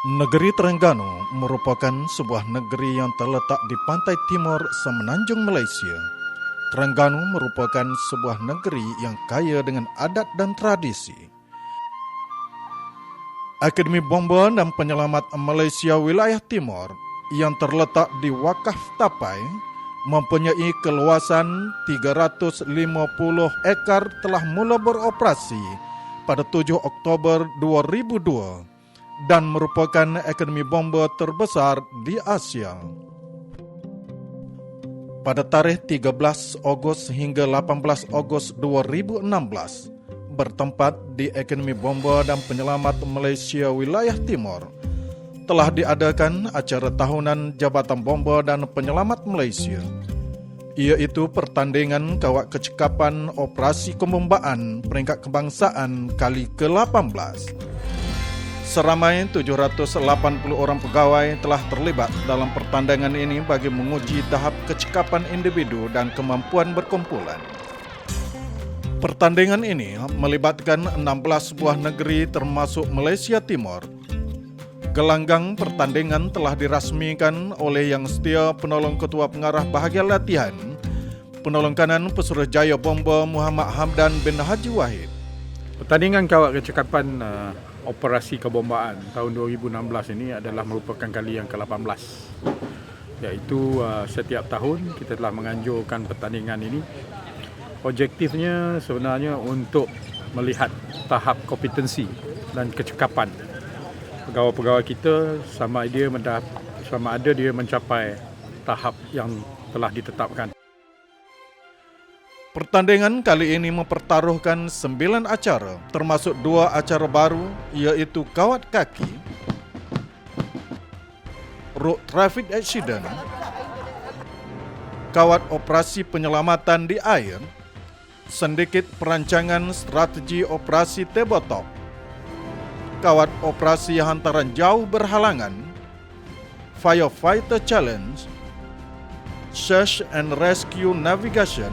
Negeri Terengganu merupakan sebuah negeri yang terletak di pantai timur semenanjung Malaysia. Terengganu merupakan sebuah negeri yang kaya dengan adat dan tradisi. Akademi Bomba dan Penyelamat Malaysia Wilayah Timur yang terletak di Wakaf Tapai mempunyai keluasan 350 ekar telah mula beroperasi pada 7 Oktober 2002 dan merupakan akademi bomba terbesar di Asia. Pada tarikh 13 Ogos hingga 18 Ogos 2016, bertempat di Akademi Bomba dan Penyelamat Malaysia Wilayah Timur, telah diadakan acara tahunan Jabatan Bomba dan Penyelamat Malaysia, iaitu pertandingan kawat kecekapan operasi pembombaan peringkat kebangsaan kali ke-18. Seramai 780 orang pegawai telah terlibat dalam pertandingan ini bagi menguji tahap kecekapan individu dan kemampuan berkumpulan. Pertandingan ini melibatkan 16 buah negeri termasuk Malaysia Timur. Gelanggang pertandingan telah dirasmikan oleh Yang Setia Penolong Ketua Pengarah Bahagian Latihan, Penolong Kanan Pesuruhjaya Bomba Muhammad Hamdan bin Haji Wahid. Pertandingan kawat kecekapan operasi kebombaan tahun 2016 ini adalah merupakan kali yang ke-18. Iaitu setiap tahun kita telah menganjurkan pertandingan ini. Objektifnya sebenarnya untuk melihat tahap kompetensi dan kecekapan pegawai-pegawai kita sama ada dia mencapai tahap yang telah ditetapkan. Pertandingan kali ini mempertaruhkan 9 acara, termasuk 2 acara baru, iaitu kawat kaki, road traffic accident, kawat operasi penyelamatan di air, sedikit perancangan strategi operasi tabletop, kawat operasi hantaran jauh berhalangan, firefighter challenge, search and rescue navigation,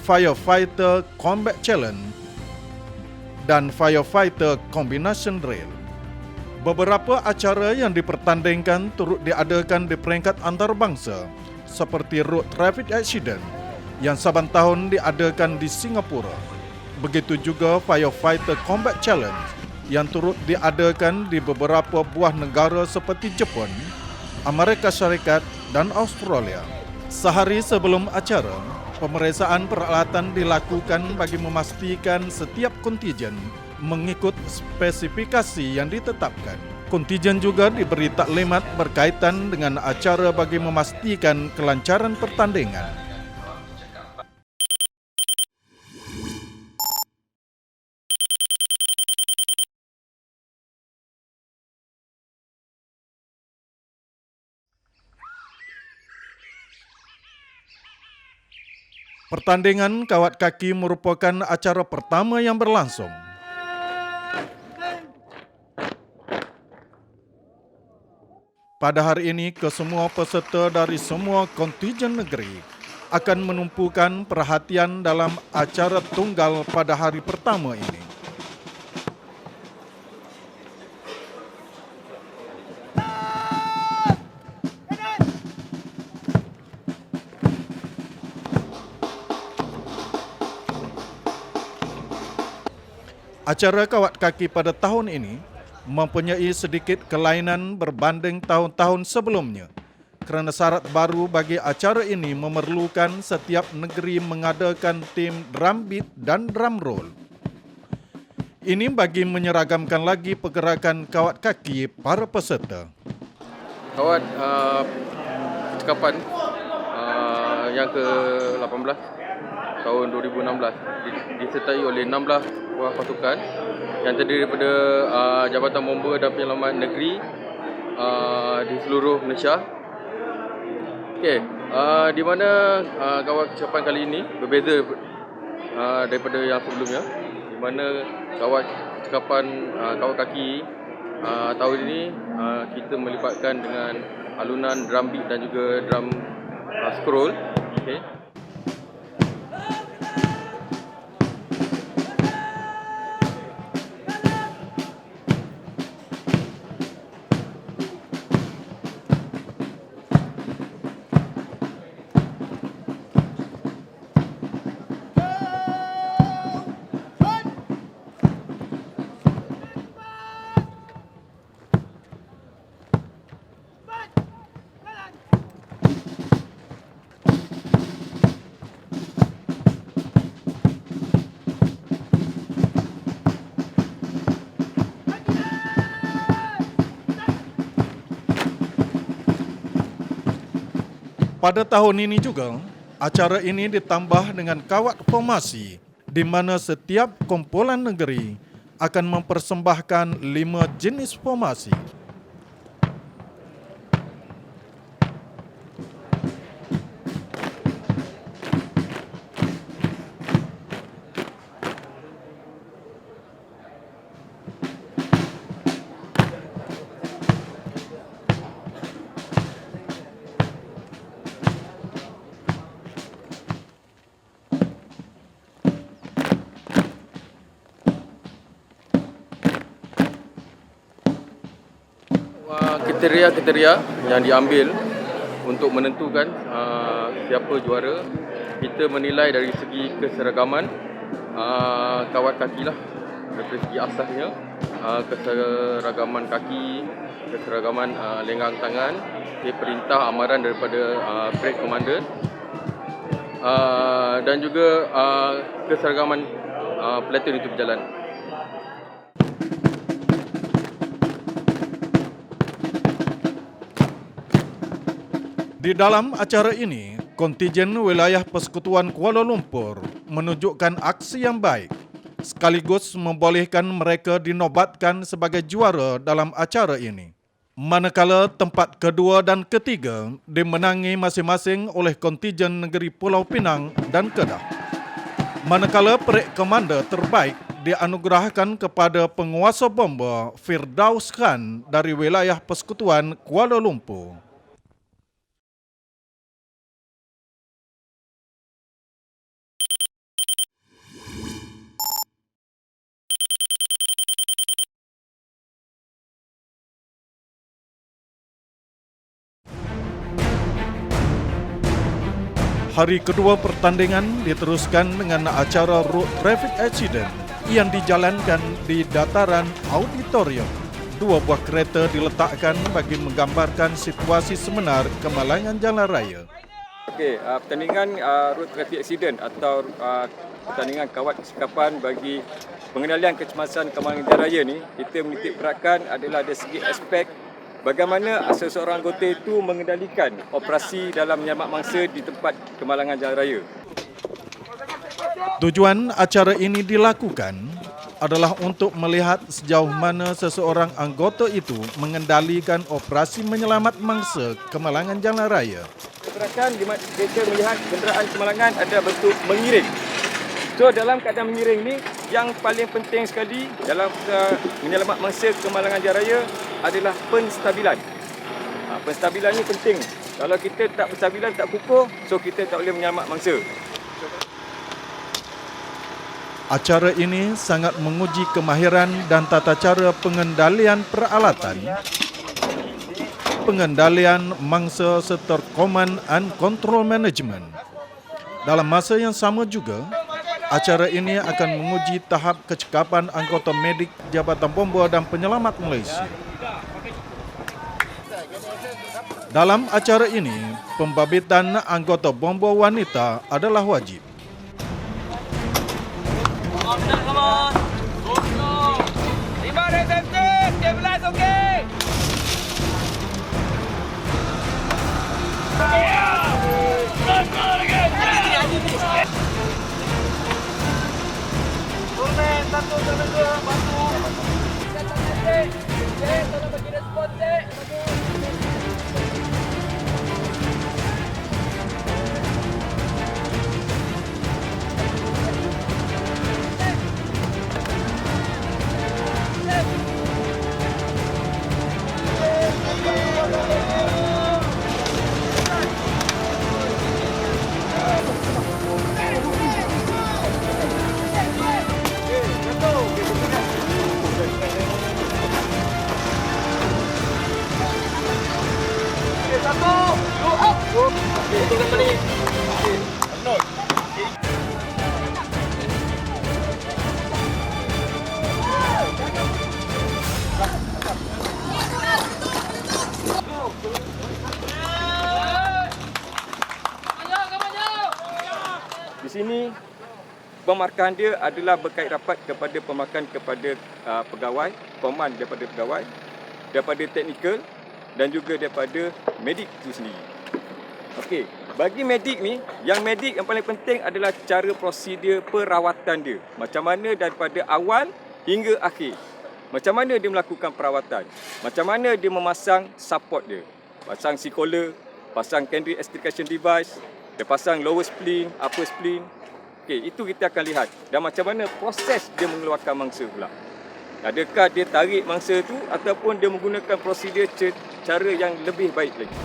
Firefighter Combat Challenge, dan Firefighter Combination Drill. Beberapa acara yang dipertandingkan turut diadakan di peringkat antarabangsa seperti Road Traffic Accident yang saban tahun diadakan di Singapura. Begitu juga Firefighter Combat Challenge yang turut diadakan di beberapa buah negara seperti Jepun, Amerika Syarikat, dan Australia. Sehari sebelum acara, pemeriksaan peralatan dilakukan bagi memastikan setiap kontijen mengikut spesifikasi yang ditetapkan. Kontijen juga diberi taklimat berkaitan dengan acara bagi memastikan kelancaran pertandingan. Pertandingan kawat kaki merupakan acara pertama yang berlangsung. Pada hari ini, kesemua peserta dari semua kontijen negeri akan menumpukan perhatian dalam acara tunggal pada hari pertama ini. Acara kawat kaki pada tahun ini mempunyai sedikit kelainan berbanding tahun-tahun sebelumnya kerana syarat baru bagi acara ini memerlukan setiap negeri mengadakan tim drum beat dan drum roll. Ini bagi menyeragamkan lagi pergerakan kawat kaki para peserta. Kawat kecekapan yang ke-18 tahun 2016 disertai oleh 16 buah pasukan yang terdiri daripada Jabatan Bomba dan Penyelamat Negeri di seluruh Malaysia. Di mana kawat kecekapan kali ini berbeza daripada yang sebelumnya, di mana kawat kecekapan kawat kaki tahun ini kita melibatkan dengan alunan drum beat dan juga drum scroll. Pada tahun ini juga, acara ini ditambah dengan kawat formasi di mana setiap kumpulan negeri akan mempersembahkan 5 jenis formasi. Kriteria-kriteria yang diambil untuk menentukan siapa juara, kita menilai dari segi keseragaman kawat kaki lah, dari segi asasnya, keseragaman kaki, keseragaman lenggang tangan, perintah amaran daripada parade commander, dan juga keseragaman platoon itu berjalan. Di dalam acara ini, kontijen wilayah Persekutuan Kuala Lumpur menunjukkan aksi yang baik sekaligus membolehkan mereka dinobatkan sebagai juara dalam acara ini. Manakala tempat kedua dan ketiga dimenangi masing-masing oleh kontijen negeri Pulau Pinang dan Kedah. Manakala parade komander terbaik dianugerahkan kepada penguasa bomba Firdaus Khan dari wilayah Persekutuan Kuala Lumpur. Hari kedua pertandingan diteruskan dengan acara road traffic accident yang dijalankan di dataran auditorium. 2 buah kereta diletakkan bagi menggambarkan situasi sebenar kemalangan jalan raya. Okey, pertandingan road traffic accident atau pertandingan kawat kesikapan bagi pengendalian kecemasan kemalangan jalan raya ni, kita menitik beratkan adalah dari segi aspek bagaimana seseorang anggota itu mengendalikan operasi dalam menyelamat mangsa di tempat kemalangan jalan raya. Tujuan acara ini dilakukan adalah untuk melihat sejauh mana seseorang anggota itu mengendalikan operasi menyelamat mangsa kemalangan jalan raya. Pergerakan kita melihat kenderaan kemalangan ada bentuk mengiring. So dalam keadaan mengiring ni, yang paling penting sekali dalam menyelamat mangsa kemalangan jalan raya adalah penstabilan. Penstabilan ni penting. Kalau kita tak penstabilan, tak kukuh, so kita tak boleh menyelamat mangsa. Acara ini sangat menguji kemahiran dan tata cara pengendalian peralatan, pengendalian mangsa serta command and control management. Dalam masa yang sama juga, acara ini akan menguji tahap kecekapan anggota medik Jabatan Bomba dan Penyelamat Malaysia. Dalam acara ini, pembabitan anggota bomba wanita adalah wajib. Come on. Go slow. 5 reseptif. 13 okey. Turun, satu, dua, bantu. Tolong bagi respon, Cik. Di sini pemarkahan dia adalah berkait rapat kepada pemarkahan kepada pegawai, koman daripada pegawai, daripada teknikal dan juga daripada medik itu sendiri. Okey, bagi medik ni, yang paling penting adalah cara prosedur perawatan dia. Macam mana daripada awal hingga akhir. Macam mana dia melakukan perawatan. Macam mana dia memasang support dia. Pasang C-collar, pasang secondary extrication device, dia pasang lower spleen, upper spleen. Okey, itu kita akan lihat. Dan macam mana proses dia mengeluarkan mangsa pula. Adakah dia tarik mangsa tu ataupun dia menggunakan prosedur cara yang lebih baik lagi.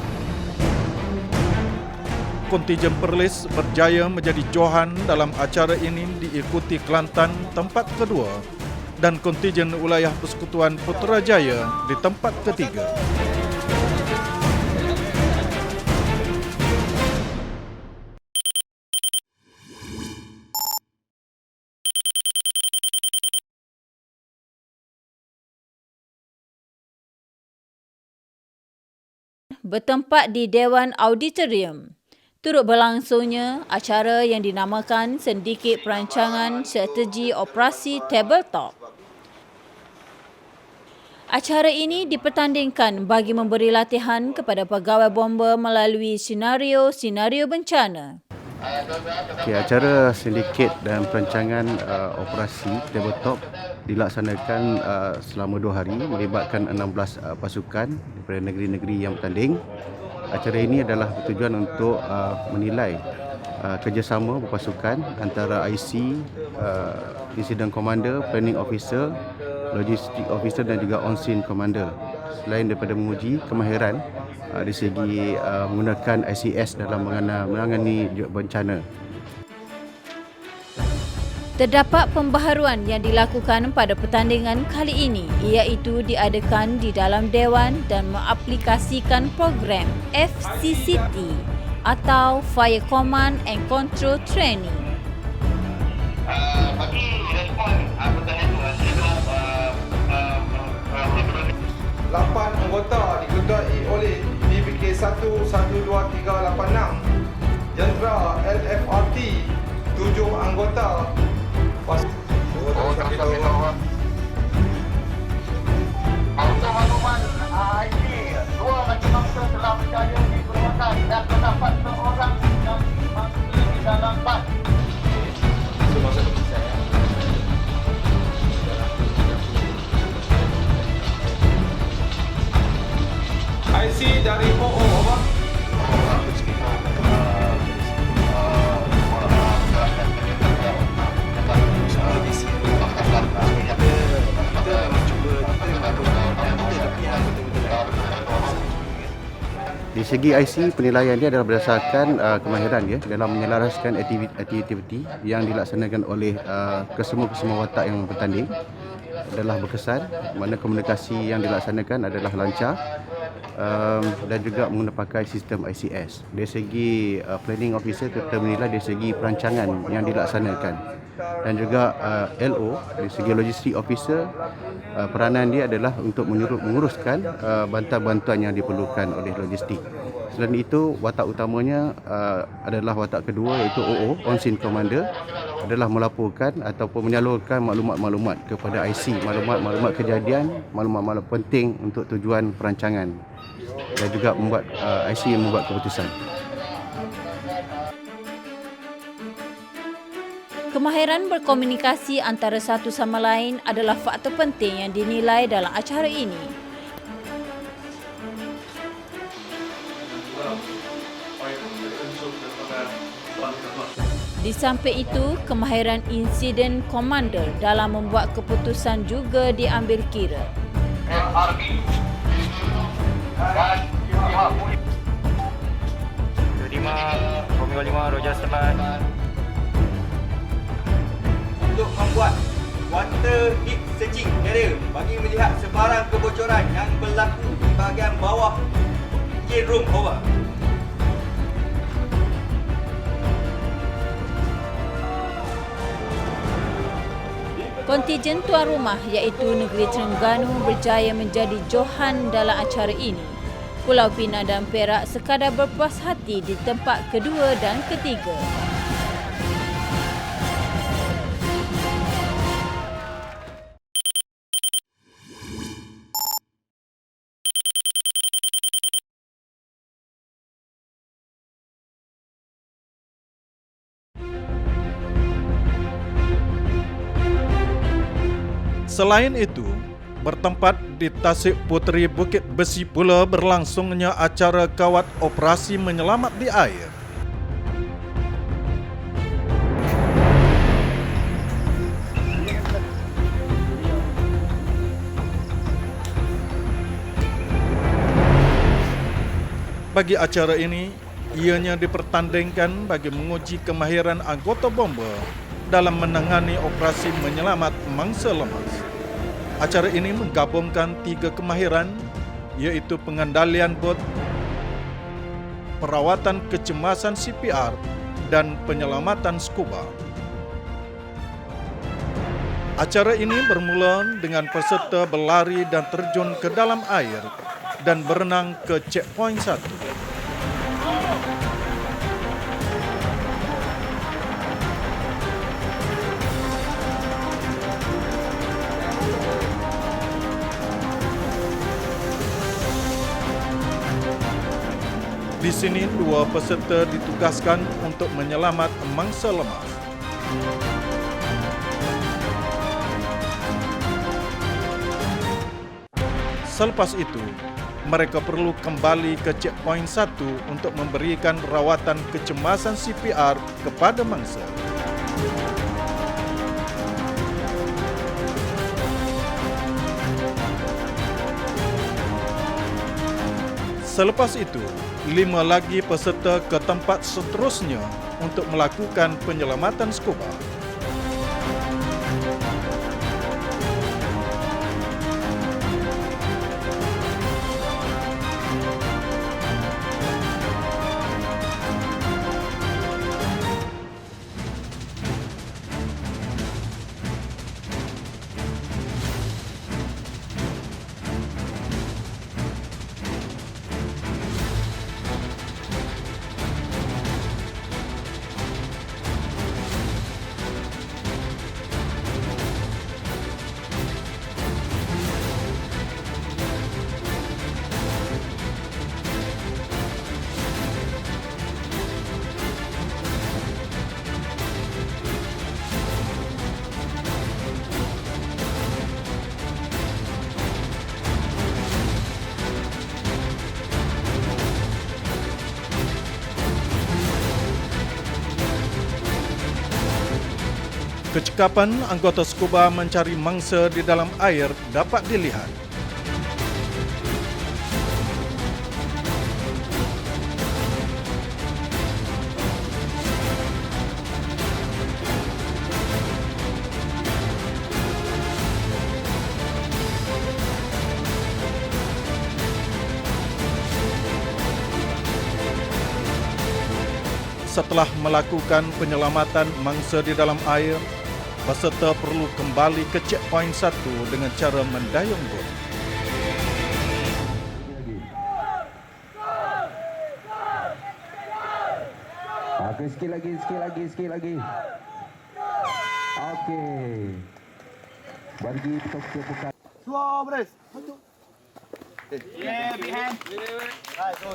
Kontijen Perlis berjaya menjadi johan dalam acara ini diikuti Kelantan tempat kedua dan kontijen wilayah Persekutuan Putrajaya di tempat ketiga. Bertempat di Dewan Auditorium. Turut berlangsungnya acara yang dinamakan Syndicate Perancangan Strategi Operasi Tabletop. Acara ini dipertandingkan bagi memberi latihan kepada pegawai bomba melalui senario-senario bencana. Okay, acara sindiket dan perancangan operasi tabletop dilaksanakan selama 2 hari melibatkan 16 pasukan daripada negeri-negeri yang bertanding. Acara ini adalah bertujuan untuk menilai kerjasama berpasukan antara IC, Incident Commander, Planning Officer, Logistic Officer dan juga On-Scene Commander. Selain daripada menguji kemahiran di segi menggunakan ICS dalam menangani bencana. Terdapat pembaharuan yang dilakukan pada pertandingan kali ini iaitu diadakan di dalam Dewan dan mengaplikasikan program FCCT atau Fire Command and Control Training. Bagi respon pertandingan itu adalah 8 anggota diketuai oleh DBK 1, 1, 2, 3, 8, 6. Jentera LFRT 7 anggota. Untuk makluman IT, 2 lagi mangsa telah berjaya dikeluarkan dan terdapat seorang yang mangsa di dalam bas. IC dari OO, apa? Di segi IC, penilaian dia adalah berdasarkan kemahiran dia dalam menyelaraskan aktiviti yang dilaksanakan oleh kesemua watak yang bertanding adalah berkesan, mana komunikasi yang dilaksanakan adalah lancar dan juga menggunakan sistem ICS. Dari segi planning officer, kita menilai dari segi perancangan yang dilaksanakan dan juga LO dari segi logistik officer, peranan dia adalah untuk menguruskan bantuan-bantuan yang diperlukan oleh logistik. Selain itu, watak utamanya adalah watak kedua iaitu OO, On-Scene Commander, adalah melaporkan ataupun menyalurkan maklumat-maklumat kepada IC, maklumat-maklumat kejadian, maklumat-maklumat penting untuk tujuan perancangan dan juga membuat IC yang membuat keputusan. Kemahiran berkomunikasi antara satu sama lain adalah faktor penting yang dinilai dalam acara ini. Di samping itu, kemahiran Incident Commander dalam membuat keputusan juga diambil kira. Romeo 5, Roger Stepan. Untuk membuat water deep searching area bagi melihat sebarang kebocoran yang berlaku di bahagian bawah engine room. Over. Kontijen tuan rumah iaitu negeri Terengganu berjaya menjadi johan dalam acara ini. Pulau Pinang dan Perak sekadar berpuas hati di tempat kedua dan ketiga. Selain itu, bertempat di Tasik Puteri Bukit Besi pula berlangsungnya acara kawat operasi menyelamat di air. Bagi acara ini, ianya dipertandingkan bagi menguji kemahiran anggota bomba dalam menangani operasi menyelamat mangsa lemas. Acara ini menggabungkan 3 kemahiran, iaitu pengendalian bot, perawatan kecemasan CPR, dan penyelamatan scuba. Acara ini bermula dengan peserta berlari dan terjun ke dalam air dan berenang ke checkpoint 1. Di sini 2 peserta ditugaskan untuk menyelamat mangsa lemas. Selepas itu, mereka perlu kembali ke checkpoint 1 untuk memberikan rawatan kecemasan CPR kepada mangsa. Selepas itu, 5 lagi peserta ke tempat seterusnya untuk melakukan penyelamatan scuba. Kecekapan anggota scuba mencari mangsa di dalam air dapat dilihat. Setelah melakukan penyelamatan mangsa di dalam air, peserta perlu kembali ke checkpoint 1 dengan cara mendayung bot. Okey, sikit lagi. Okey. Bagi peserta. Slow, brace. Yeah, behind. Right, go.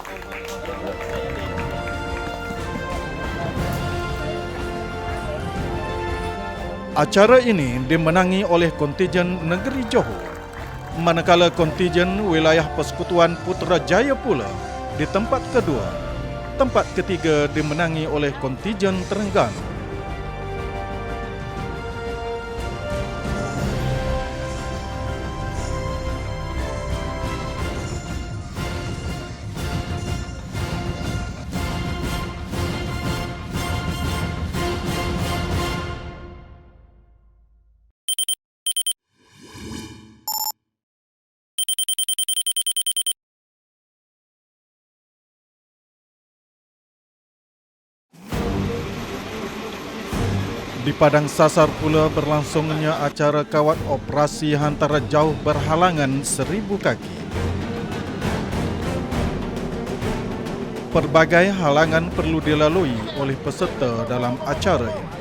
Acara ini dimenangi oleh kontijen negeri Johor, manakala kontijen wilayah Persekutuan Putrajaya pula di tempat kedua. Tempat ketiga dimenangi oleh kontijen Terengganu. Di Padang Sasar pula berlangsungnya acara kawat operasi hantara jauh berhalangan 1000 kaki. Pelbagai halangan perlu dilalui oleh peserta dalam acara ini.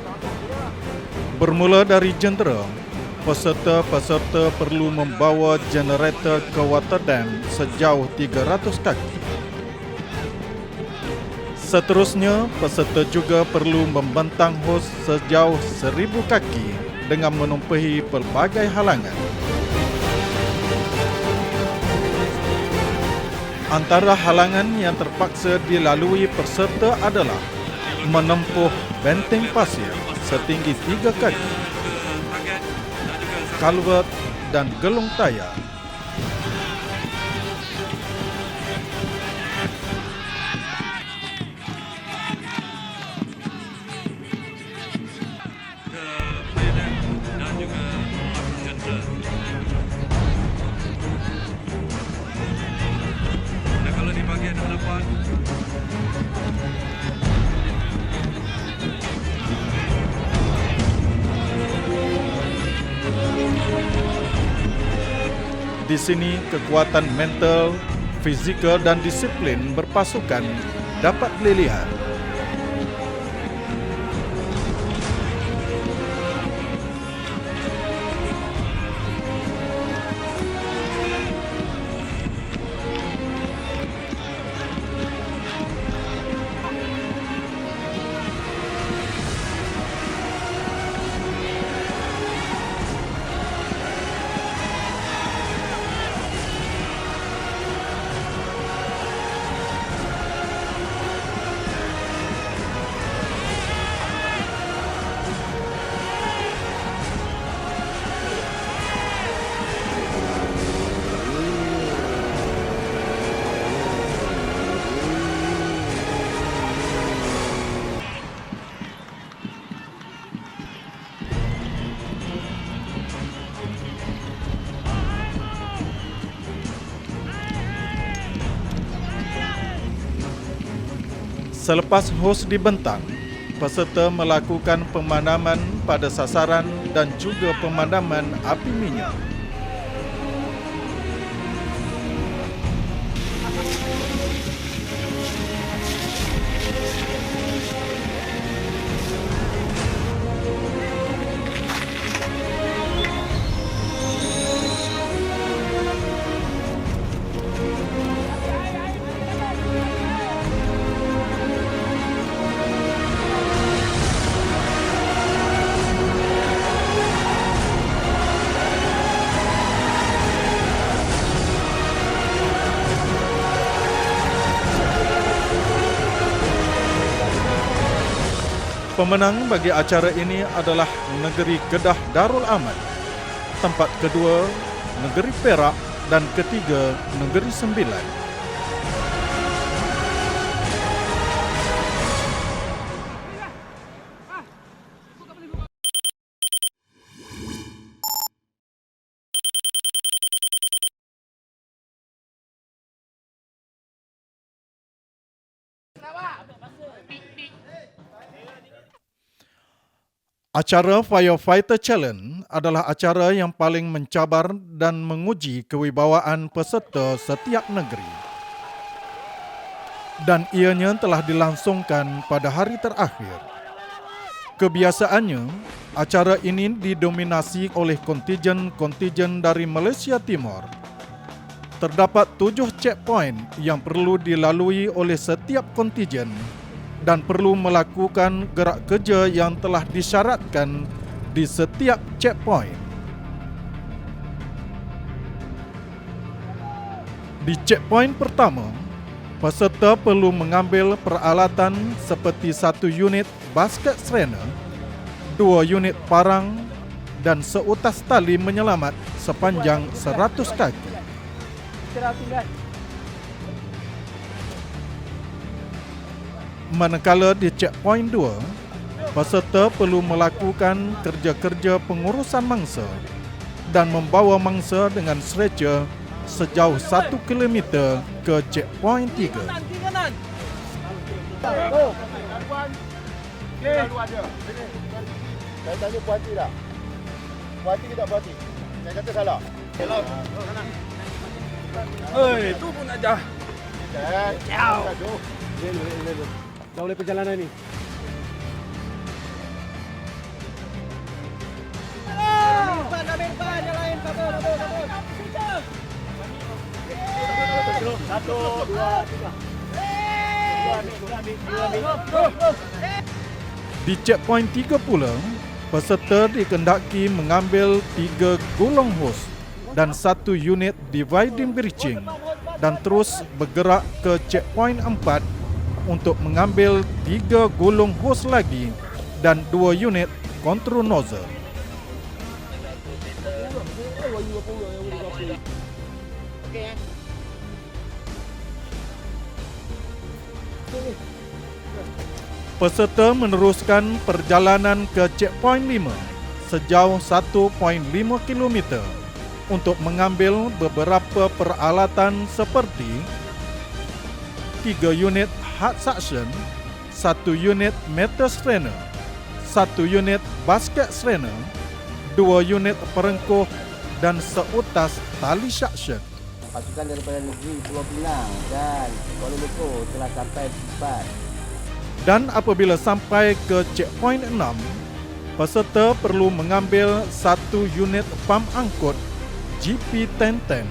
Bermula dari jentera, peserta-peserta perlu membawa generator ke water dam sejauh 300 kaki. Seterusnya, peserta juga perlu membentang hos sejauh 1000 kaki dengan menumpuhi pelbagai halangan. Antara halangan yang terpaksa dilalui peserta adalah menempuh benteng pasir setinggi 3 kaki, kalvert dan gelung tayar. Di sini, kekuatan mental, fizikal dan disiplin berpasukan dapat dilihat. Selepas hos dibentang, peserta melakukan pemadaman pada sasaran dan juga pemadaman api minyak. Pemenang bagi acara ini adalah negeri Kedah Darul Aman. Tempat kedua, negeri Perak dan ketiga, negeri Sembilan. Acara Firefighter Challenge adalah acara yang paling mencabar dan menguji kewibawaan peserta setiap negeri. Dan ianya telah dilangsungkan pada hari terakhir. Kebiasaannya, acara ini didominasi oleh kontijen-kontijen dari Malaysia Timur. Terdapat 7 checkpoint yang perlu dilalui oleh setiap kontijen dan perlu melakukan gerak kerja yang telah disyaratkan di setiap checkpoint. Di checkpoint pertama, peserta perlu mengambil peralatan seperti 1 unit basket serena, 2 unit parang dan seutas tali menyelamat sepanjang 100 kaki. Manakala di checkpoint 2, peserta perlu melakukan kerja-kerja pengurusan mangsa dan membawa mangsa dengan stretcher sejauh 1 km ke checkpoint 3. Saya tanya puati dah. Puati ke tak puati? Saya kata salah. Hei, tu pun aja. Ciao. Dah boleh perjalanan ni. Satu, dua, tiga. Di checkpoint 3 pula, peserta dikehendaki mengambil 3 golong hos dan 1 unit dividing breaching dan terus bergerak ke checkpoint 4 untuk mengambil 3 golong hos lagi dan 2 unit control nozzle. Peserta meneruskan perjalanan ke checkpoint 5 sejauh 1.5 km untuk mengambil beberapa peralatan seperti 3 unit hard suction, 1 unit metal strainer, 1 unit basket strainer, 2 unit perengkuh dan seutas tali suction. Pasukan daripada negeri Pulau Pinang dan Kuala Lumpur telah sampai di tempat. Dan apabila sampai ke checkpoint 6, peserta perlu mengambil 1 unit pam angkut GP1010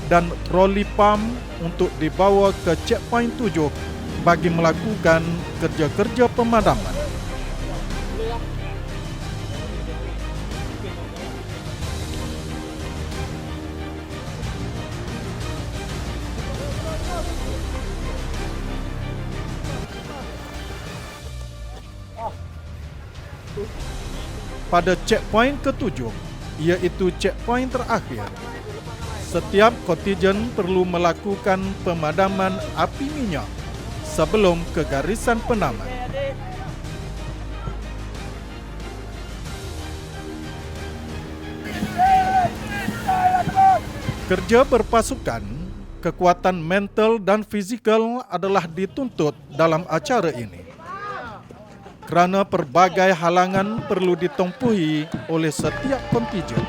dan troli pam untuk dibawa ke checkpoint 7 bagi melakukan kerja-kerja pemadaman. Pada checkpoint ke-7, iaitu checkpoint terakhir, setiap kontijen perlu melakukan pemadaman api minyak sebelum ke garisan penaman. Kerja berpasukan, kekuatan mental dan fizikal adalah dituntut dalam acara ini. Kerana pelbagai halangan perlu ditempuhi oleh setiap kontijen.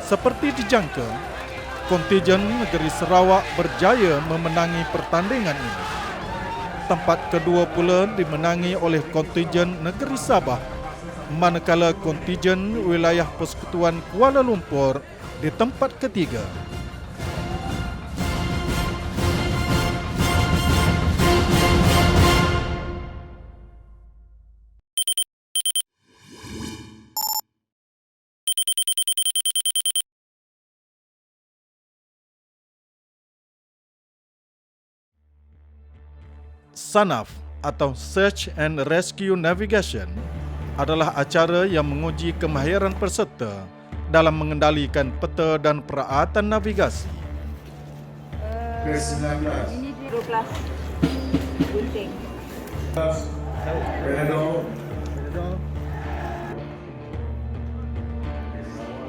Seperti dijangka, kontijen negeri Sarawak berjaya memenangi pertandingan ini. Tempat kedua pula dimenangi oleh kontijen negeri Sabah, manakala kontijen wilayah Persekutuan Kuala Lumpur di tempat ketiga. SANAV atau Search and Rescue Navigation adalah acara yang menguji kemahiran peserta dalam mengendalikan peta dan peralatan navigasi. Ke-19. Ini 12 gunting.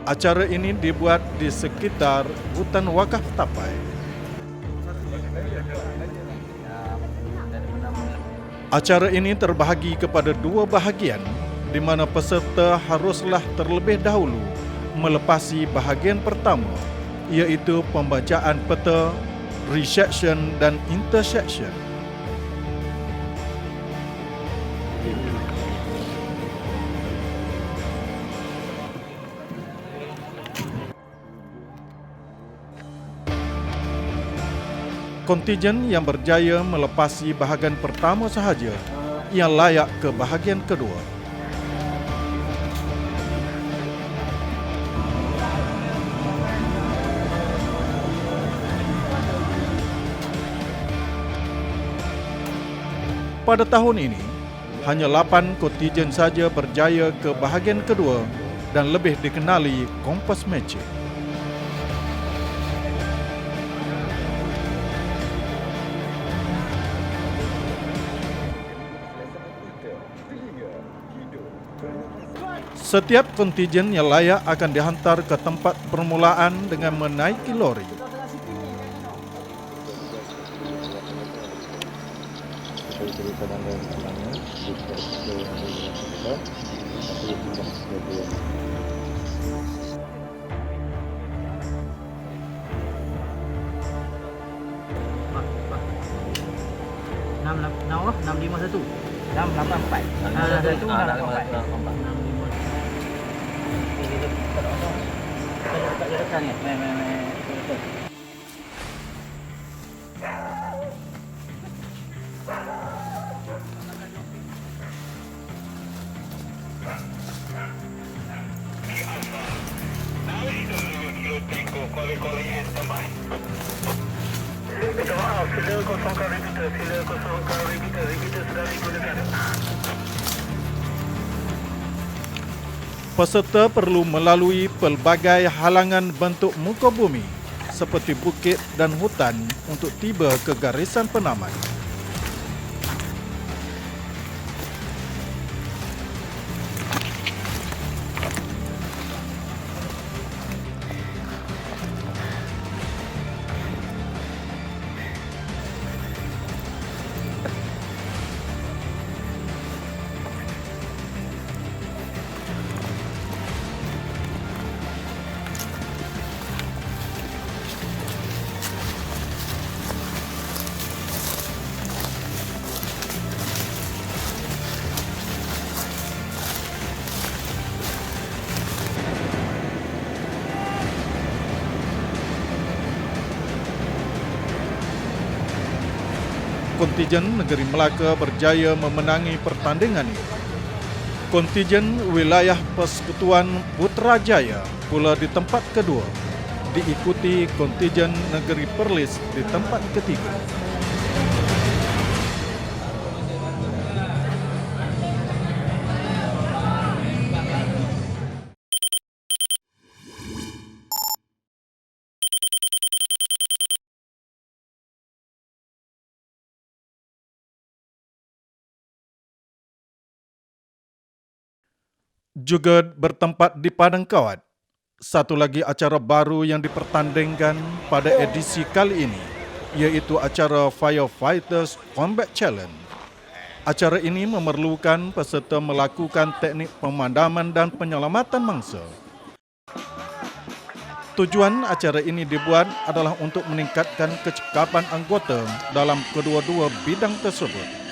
Acara ini dibuat di sekitar hutan wakaf Tapai. Acara ini terbahagi kepada 2 bahagian di mana peserta haruslah terlebih dahulu melepasi bahagian pertama, iaitu pembacaan peta, resection dan intersection. Kontijen yang berjaya melepasi bahagian pertama sahaja yang layak ke bahagian kedua. Pada tahun ini, hanya 8 kontijen saja berjaya ke bahagian kedua dan lebih dikenali Kompas Magic. Setiap kontijen yang layak akan dihantar ke tempat permulaan dengan menaiki lori. Saya cerita anda Peserta perlu melalui pelbagai halangan bentuk muka bumi seperti bukit dan hutan untuk tiba ke garisan penaman. Kontijen Negeri Melaka berjaya memenangi pertandingan ini. Kontijen Wilayah Persekutuan Putrajaya pula di tempat kedua, diikuti kontijen Negeri Perlis di tempat ketiga. Juga bertempat di Padang Kawat, satu lagi acara baru yang dipertandingkan pada edisi kali ini, iaitu acara Firefighters Combat Challenge. Acara ini memerlukan peserta melakukan teknik pemadaman dan penyelamatan mangsa. Tujuan acara ini dibuat adalah untuk meningkatkan kecekapan anggota dalam kedua-dua bidang tersebut.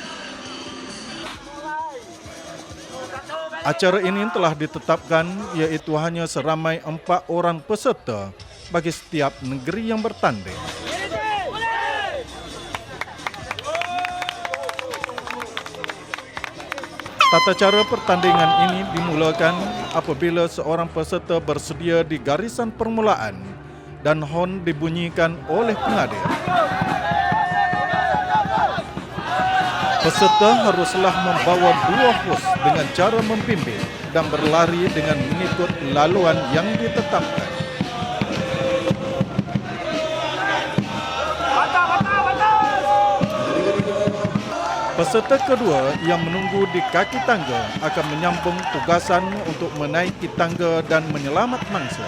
Acara ini telah ditetapkan iaitu hanya seramai 4 orang peserta bagi setiap negeri yang bertanding. Tata cara pertandingan ini dimulakan apabila seorang peserta bersedia di garisan permulaan dan hon dibunyikan oleh pengadil. Peserta haruslah membawa 2 hos dengan cara membimbing dan berlari dengan mengikut laluan yang ditetapkan. Peserta kedua yang menunggu di kaki tangga akan menyambung tugasan untuk menaiki tangga dan menyelamat mangsa.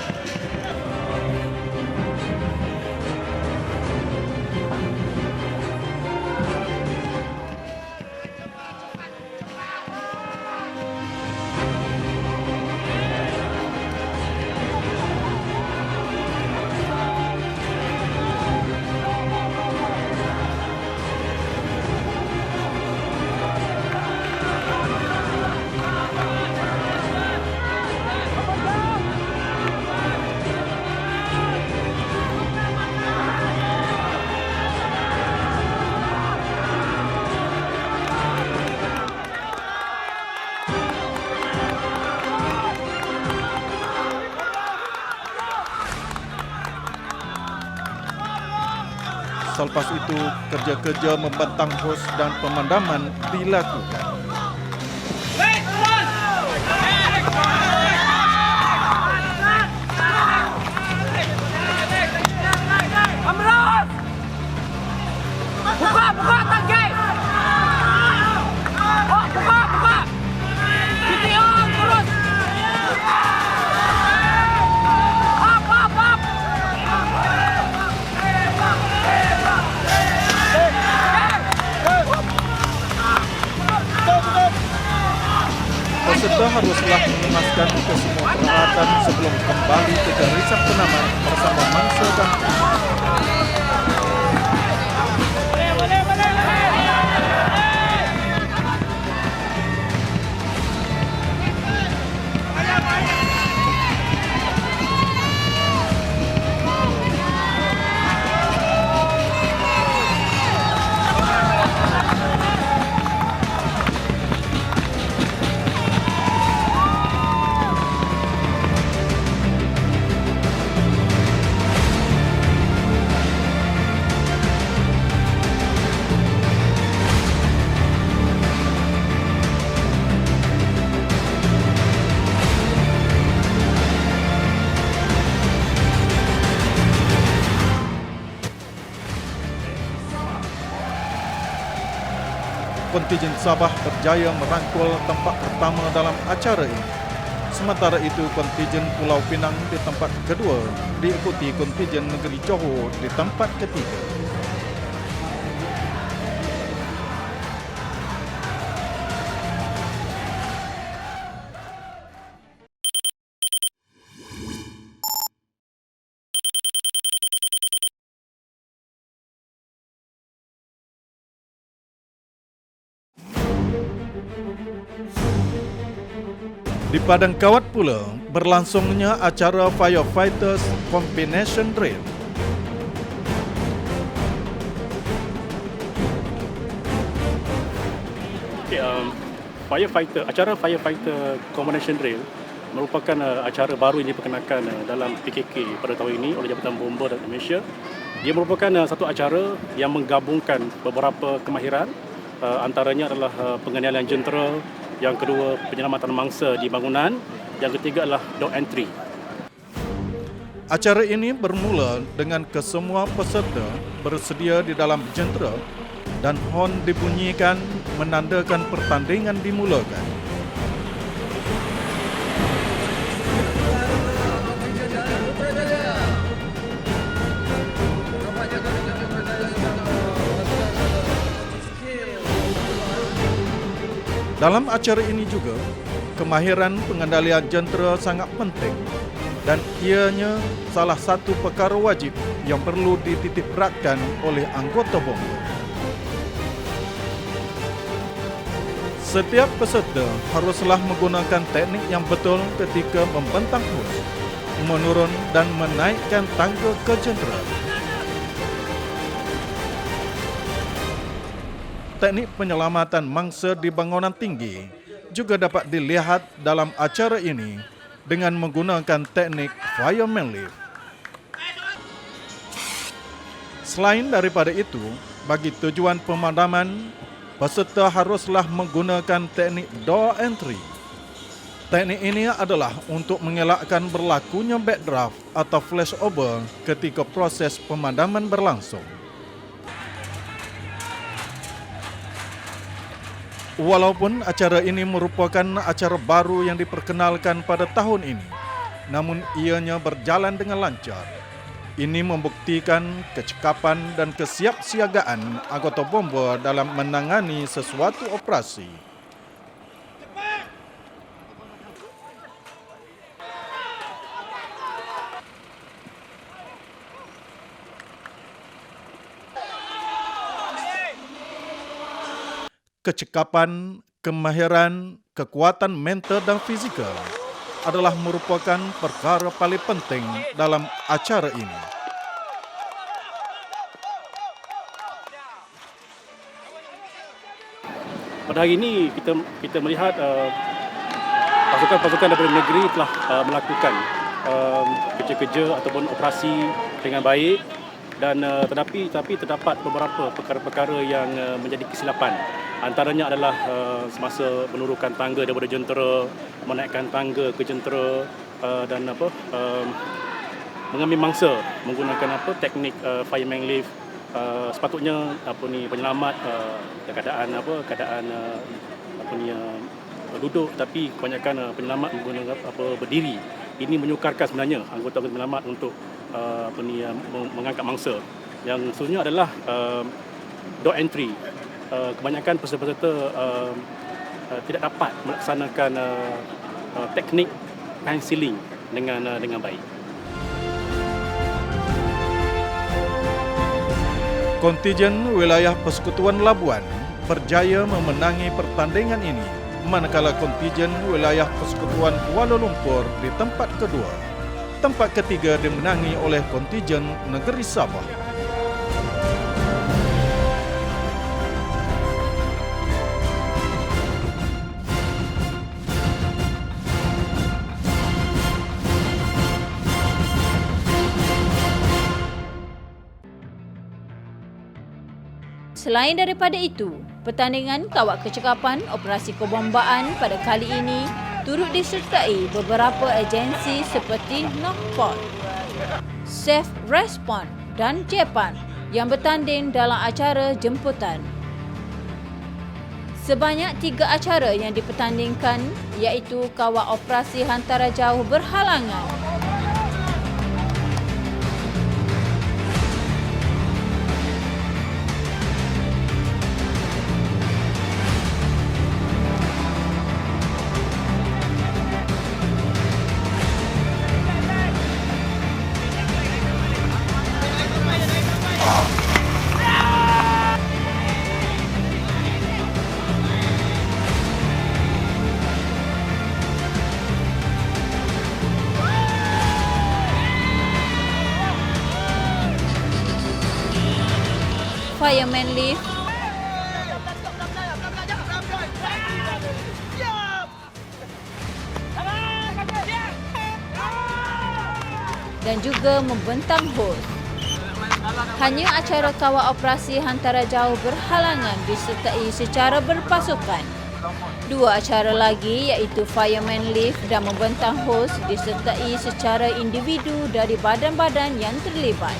Selepas itu, kerja-kerja membentang hos dan pemadaman dilakukan. Buka tangga. Buka. Video terus. Up. haruslah mengemaskan kesemua peralatan sebelum kembali ke garisan penaman bersama mangsa dan kontingen Sabah berjaya merangkul tempat pertama dalam acara ini. Sementara itu, kontingen Pulau Pinang di tempat kedua diikuti kontingen Negeri Johor di tempat ketiga. Di Padang Kawat pula berlangsungnya acara Firefighters Combination Drill. Acara Firefighter Combination Drill merupakan acara baru yang diperkenalkan dalam PKK pada tahun ini oleh Jabatan Bomba dan Malaysia. Dia merupakan satu acara yang menggabungkan beberapa kemahiran, antaranya adalah pengendalian jentera, yang kedua penyelamatan mangsa di bangunan, yang ketiga adalah door entry. Acara ini bermula dengan kesemua peserta bersedia di dalam jentera dan horn dibunyikan menandakan pertandingan dimulakan. Dalam acara ini juga, kemahiran pengendalian jentera sangat penting dan ianya salah satu perkara wajib yang perlu dititipberatkan oleh anggota bomba. Setiap peserta haruslah menggunakan teknik yang betul ketika membentang hos, menurun dan menaikkan tangga ke jentera. Teknik penyelamatan mangsa di bangunan tinggi juga dapat dilihat dalam acara ini dengan menggunakan teknik fireman lift. Selain daripada itu, bagi tujuan pemadaman, peserta haruslah menggunakan teknik door entry. Teknik ini adalah untuk mengelakkan berlakunya backdraft atau flashover ketika proses pemadaman berlangsung. Walaupun acara ini merupakan acara baru yang diperkenalkan pada tahun ini, namun ianya berjalan dengan lancar. Ini membuktikan kecekapan dan kesiapsiagaan anggota bomba dalam menangani sesuatu operasi. Kecekapan, kemahiran, kekuatan mental dan fizikal adalah merupakan perkara paling penting dalam acara ini. Pada hari ini kita melihat pasukan-pasukan daripada negeri telah melakukan kerja-kerja ataupun operasi dengan baik, dan tetapi terdapat beberapa perkara-perkara yang menjadi kesilapan. Antaranya adalah semasa menurukan tangga daripada jentera, menaikkan tangga ke jentera, dan mengambil mangsa menggunakan teknik fireman lift. Sepatutnya penyelamat keadaan duduk, tapi kebanyakan penyelamat menggunakan berdiri. Ini menyukarkan sebenarnya anggota penyelamat untuk mengangkat mangsa. Yang seterusnya adalah door entry. Kebanyakan peserta-peserta tidak dapat melaksanakan teknik penciling dengan baik. Kontijen wilayah Persekutuan Labuan berjaya memenangi pertandingan ini, manakala kontijen wilayah Persekutuan Kuala Lumpur di tempat kedua. Tempat ketiga dimenangi oleh kontijen Negeri Sabah. Selain daripada itu, pertandingan kawat kecekapan operasi kebombaan pada kali ini turut disertai beberapa agensi seperti Northport, Safe Respond dan Jepan yang bertanding dalam acara jemputan. Sebanyak 3 acara yang dipertandingkan iaitu kawat operasi hantaran jauh berhalangan, Fireman Lift, dan juga membentang hos. Hanya acara kawal operasi hantaran jauh berhalangan disertai secara berpasukan. 2 acara lagi iaitu Fireman Lift dan membentang hos disertai secara individu dari badan-badan yang terlibat.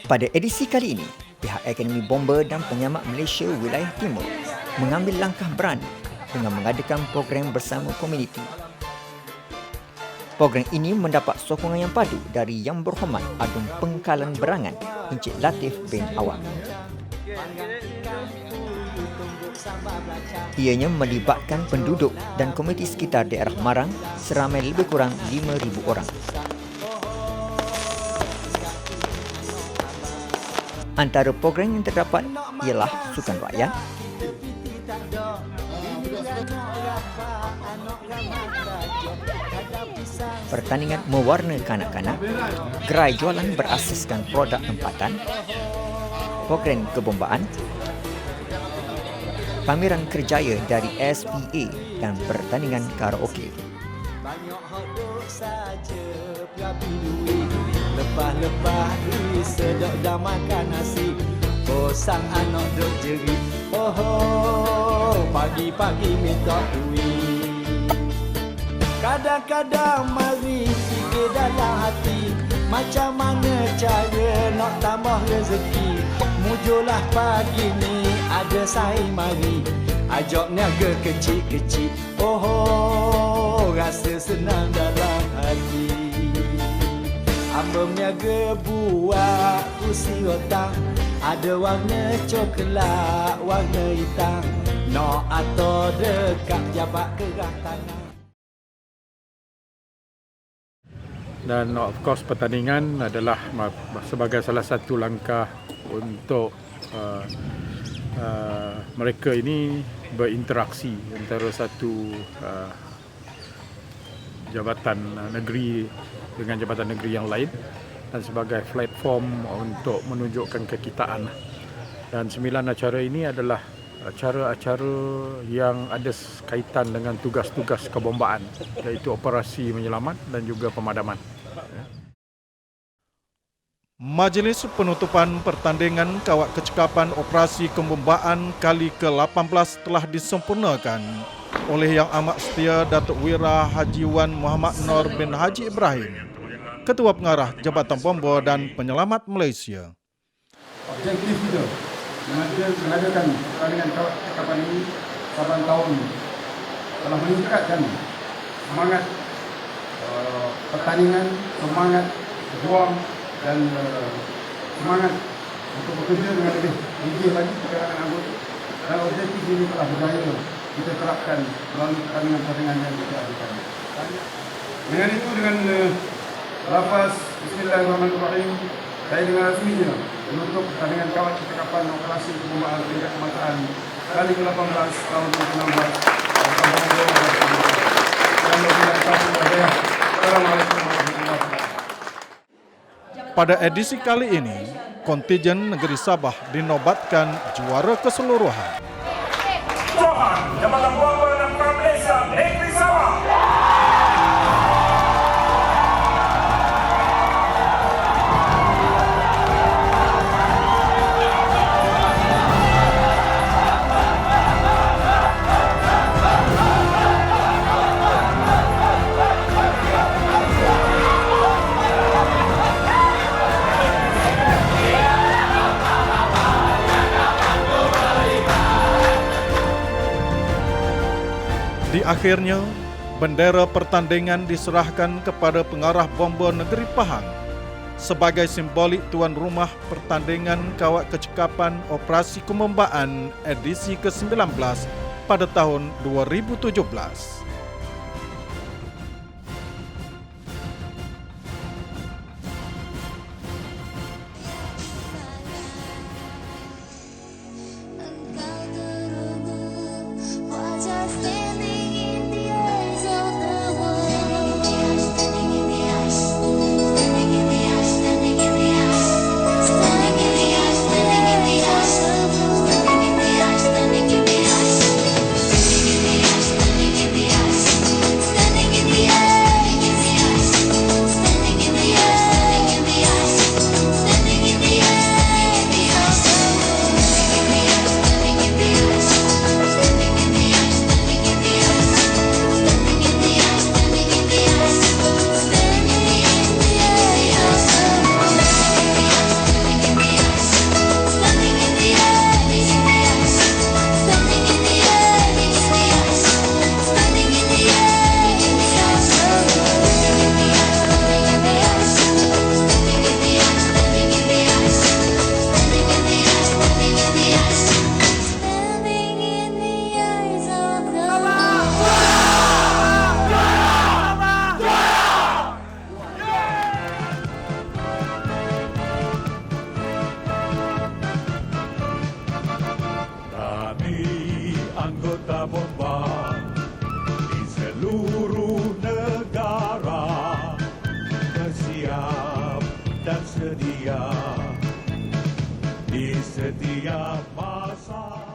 Pada edisi kali ini, pihak Akademi Bomber dan Penyelamat Malaysia Wilayah Timur mengambil langkah berani dengan mengadakan program bersama komuniti. Program ini mendapat sokongan yang padu dari Yang Berhormat Adun Pengkalan Berangan, Encik Latif bin Awang. Ianya melibatkan penduduk dan komuniti sekitar daerah Marang seramai lebih kurang 5,000 orang. Antara program yang terdapat ialah sukan rakyat, pertandingan mewarna kanak-kanak, gerai jualan berasaskan produk tempatan, program kebombaan, pameran kerjaya dari SPA dan pertandingan karaoke. Lepas duit sedap dah makan nasi, sang anak duk jerit, oh pagi-pagi minta duit. Kadang-kadang mari fikir dalam hati, macam mana cara nak tambah rezeki. Mujulah pagi ni ada saing mari, ajak niaga kecil-kecil, oh rasa senang dalam hati. Hamba meniaga buat kursi rotan, ada warna coklat, warna hitam, nak atau dekat jabat kerah tanah. Dan of course pertandingan adalah sebagai salah satu langkah untuk mereka ini berinteraksi antara satu jabatan negeri dengan jabatan negeri yang lain dan sebagai platform untuk menunjukkan kekitaan. Dan 9 acara ini adalah acara-acara yang ada kaitan dengan tugas-tugas kebombaan, iaitu operasi menyelamat dan juga pemadaman. Majlis penutupan pertandingan kawat kecekapan operasi kebombaan kali ke-18 telah disempurnakan oleh Yang Amat Setia Datuk Wira Haji Wan Muhammad Nur bin Haji Ibrahim, Ketua Pengarah Jabatan Bomber dan Penyelamat Malaysia. Objektif kita mengadakan pertandingan kawat kecekapan ini 8 tahun telah meningkatkan semangat pertandingan, semangat berjuang dan semangat untuk bekerja dengan lebih gigih lagi di kalangan anggota, dan objektif ini telah berjaya kita terapkan melalui pertandingan-pertandingan yang kita adakan. Dengan itu, dengan lafaz Bismillahirrahmanirrahim, saya dengan rasminya menutup pertandingan kawat kecakapan operasi kebombaan tingkat kemataan kali ke-18 tahun 2016. Assalamualaikum warahmatullahi wabarakatuh. Pada edisi kali ini, kontingen negeri Sabah dinobatkan juara keseluruhan. Johan, Jabatan Bomber dan Malaysia, Negeri Sabah. Di akhirnya, bendera pertandingan diserahkan kepada pengarah bomber negeri Pahang sebagai simbolik tuan rumah pertandingan kawat kecekapan operasi kebombaan edisi ke-19 pada tahun 2017. Anggota bomba di seluruh negara bersiap dan sedia di setiap masa.